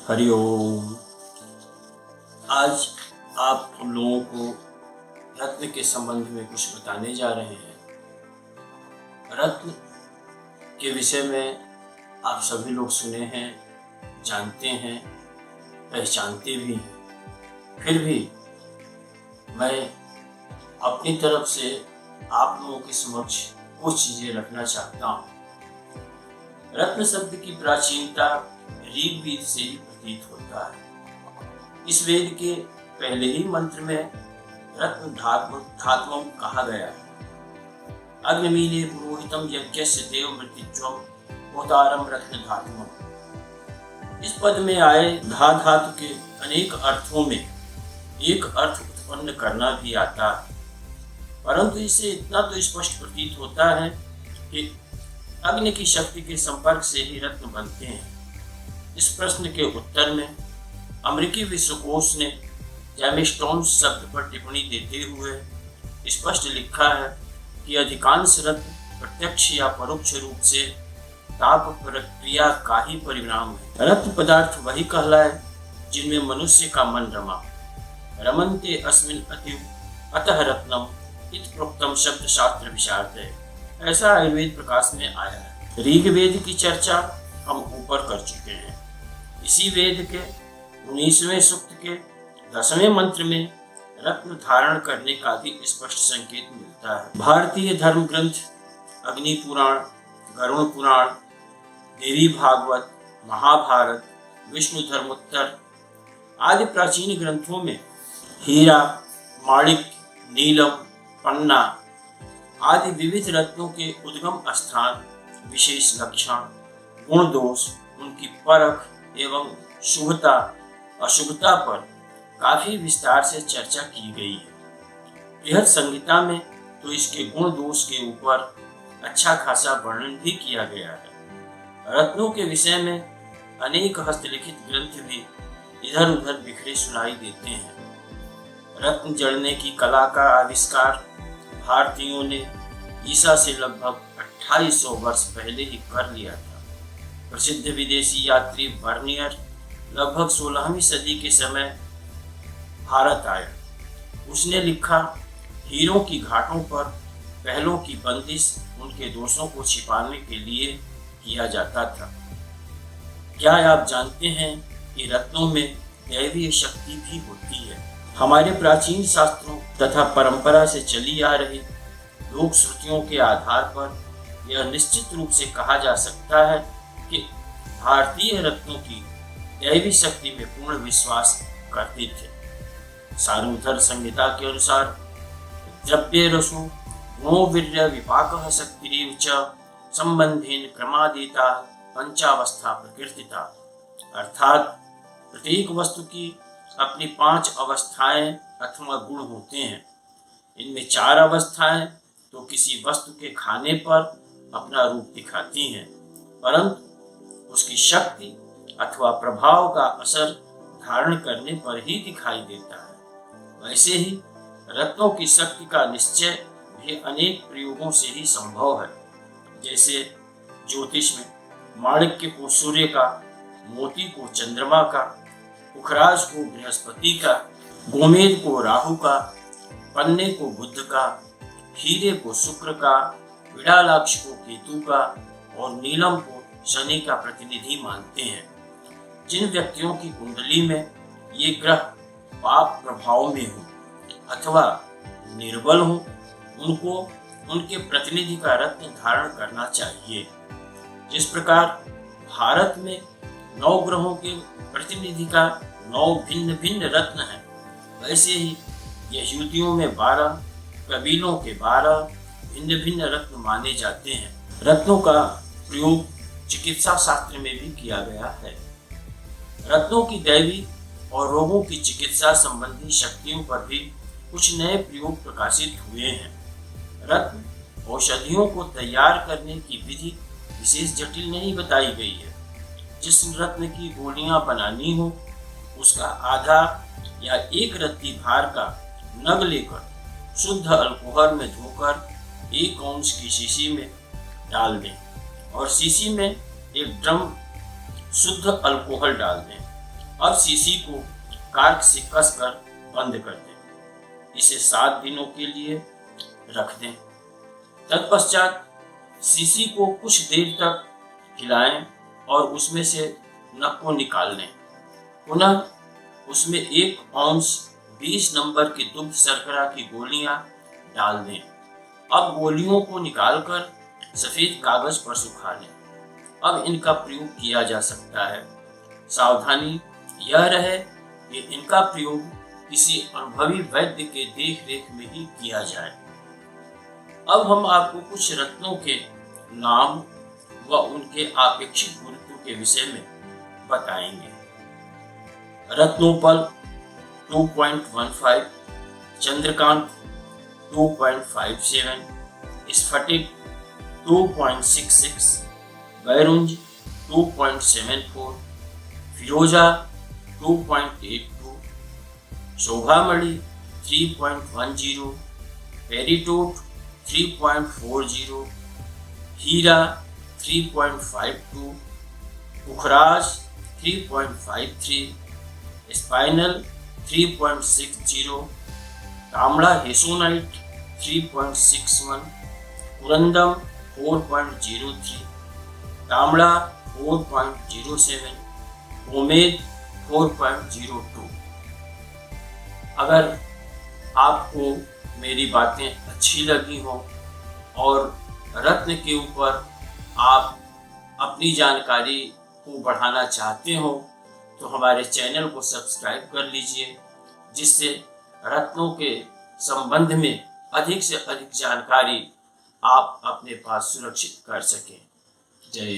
हरिओम। आज आप हम लोगों को रत्न के संबंध में कुछ बताने जा रहे हैं। रत्न के विषय में आप सभी लोग सुने हैं, जानते हैं, पहचानते भी हैं। फिर भी मैं अपनी तरफ से आप लोगों के समक्ष कुछ चीजें रखना चाहता हूँ। रत्न शब्द की प्राचीनता ऋग्वेद से ही प्रतीत होता है। इस वेद के पहले ही मंत्र में रत्न धात्मम कहा गया है। अग्निमीले पुरोहितम यज्ञस्य देवमृत्युम उदारम रत्न धात्मम। इस पद में आए धातु के अनेक अर्थों में एक अर्थ उत्पन्न करना भी आता है, परंतु इससे इतना तो स्पष्ट प्रतीत होता है कि अग्नि की शक्ति के संपर्क से ही रत्न बनते हैं। इस प्रश्न के उत्तर में अमेरिकी विश्वकोश ने जेमस्टोन्स शब्द पर टिप्पणी देते हुए स्पष्ट लिखा है कि अधिकांश रत्न प्रत्यक्ष या परोक्ष रूप से ताप प्रक्रिया का ही परिणाम है। रत्न पदार्थ वही कहलाए जिनमें मनुष्य का मन रमा। रमन्ते अस्मिन् अतीव अतः रत्नम इत प्रोक्तम शब्द शास्त्र विशारद है। ऐसा आयुर्वेद प्रकाश में आया है। ऋग्वेद की चर्चा हम ऊपर कर चुके हैं। इसी वेद के 19वें सूक्त के 10वें मंत्र में रत्न धारण करने का भी स्पष्ट संकेत मिलता है। भारतीय धर्म ग्रंथ अग्नि पुराण, गरुड़ पुराण, देवी भागवत, महाभारत, विष्णु धर्मोत्तर आदि प्राचीन ग्रंथों में हीरा, माणिक, नीलम, पन्ना आदि विविध रत्नों के उद्गम स्थान, विशेष लक्षण, गुण दोष, उनकी परख एवं शुभता अशुभता पर काफी विस्तार से चर्चा की गई है। बृहद संहिता में तो इसके गुण दोष के ऊपर अच्छा खासा वर्णन भी किया गया है। रत्नों के विषय में अनेक हस्तलिखित ग्रंथ भी इधर उधर बिखरे सुनाई देते हैं। रत्न जड़ने की कला का आविष्कार भारतीयों ने ईसा से लगभग 2800 वर्ष पहले ही कर लिया था। प्रसिद्ध विदेशी यात्री बर्नियर लगभग 16वीं सदी के समय भारत आया। उसने लिखा, हीरों की घाटों पर पहलों की बंदिश उनके दोषों को छिपाने के लिए किया जाता था। क्या आप जानते हैं कि रत्नों में दैवीय शक्ति भी होती है? हमारे प्राचीन शास्त्रों तथा परंपरा से चली आ रही लोक श्रुतियों के आधार पर यह निश्चित रूप से कहा जा सकता है कि भारतीय रत्नों की दैवी शक्ति में पूर्ण विश्वास करते थे। सारूधर संहिता के अनुसार द्रव्य रसो गुणो वीर्य विपाकः शक्तिरेव च संबंधेन क्रमादेता पंचावस्था प्रकृतिता। अर्थात प्रत्येक वस्तु की अपनी 5 अवस्थाएं अथवा गुण होते हैं। इनमें 4 अवस्थाएं तो किसी वस्तु के खाने पर अपना रूप दिखाती हैं, परंतु उसकी शक्ति अथवा प्रभाव का असर धारण करने पर ही दिखाई देता है। वैसे ही रत्नों की शक्ति का निश्चय भी अनेक प्रयोगों से ही संभव है। जैसे ज्योतिष में माणिक्य को सूर्य का, मोती को चंद्रमा का, पुखराज को बृहस्पति का, गोमेद को राहु का, पन्ने को बुध का, हीरे को शुक्र का, विडालाक्ष को केतु का और नीलम को शनि का प्रतिनिधि मानते हैं। जिन व्यक्तियों की कुंडली में ये ग्रह पाप प्रभाव में हो अथवा निर्बल हो, उनको उनके प्रतिनिधि का रत्न धारण करना चाहिए। जिस प्रकार भारत में 9 ग्रहों के प्रतिनिधि का 9 भिन्न भिन्न रत्न है, वैसे ही यहूदियों में 12, कबीलों के 12 भिन्न भिन्न रत्न माने जाते हैं। रत्नों का प्रयोग चिकित्सा शास्त्र में भी किया गया है। रत्नों की दैवी और रोगों की चिकित्सा संबंधी शक्तियों पर भी कुछ नए प्रयोग प्रकाशित हुए हैं। रत्न औषधियों को तैयार करने की विधि विशेष जटिल नहीं बताई गई है। जिस रत्न की गोलियां बनानी हो, उसका आधा या 1 रत्ती भार का नग लेकर शुद्ध अल्कोहल में धोकर 1 औंस की शीशी में डाल दें और शीशी में 1 ड्रम शुद्ध अल्कोहल डाल दें। अब शीशी को कार्क से कसकर बंद कर दें। इसे 7 दिनों के लिए रख दें। तत्पश्चात शीशी को कुछ देर तक हिलाएं और उसमें से नक को निकाल लें। पुनः उसमें 1 औंस 20 नंबर की दुग्ध शर्करा की गोलियां डाल दें। अब गोलियों को निकालकर सफेद कागज पर सुखा लें। अब इनका प्रयोग किया जा सकता है। सावधानी यह रहे कि इनका प्रयोग किसी अनुभवी वैद्य के देखरेख में ही किया जाए। अब हम आपको कुछ रत्नों के नाम व उनके आपेक्षिक गुरुत्व के विषय में बताएंगे। रत्नोपल 2.15, चंद्रकांत 2.57, स्फटिक 2.66, बैरुंज 2.74, फिरोजा 2.82, शोभामणि 3.10, पेरिटोट 3.40, हीरा 3.52, पुखराज 3.53, स्पाइनल 3.60, तांबड़ा हेसोनाइट 3.61, कुरंदम 4.03, तांबड़ा 4.07, उमेद 4.02। अगर आपको मेरी बातें अच्छी लगी हो और रत्न के ऊपर आप अपनी जानकारी को बढ़ाना चाहते हो तो हमारे चैनल को सब्सक्राइब कर लीजिए, जिससे रत्नों के संबंध में अधिक से अधिक जानकारी आप अपने पास सुरक्षित कर सकें। जय।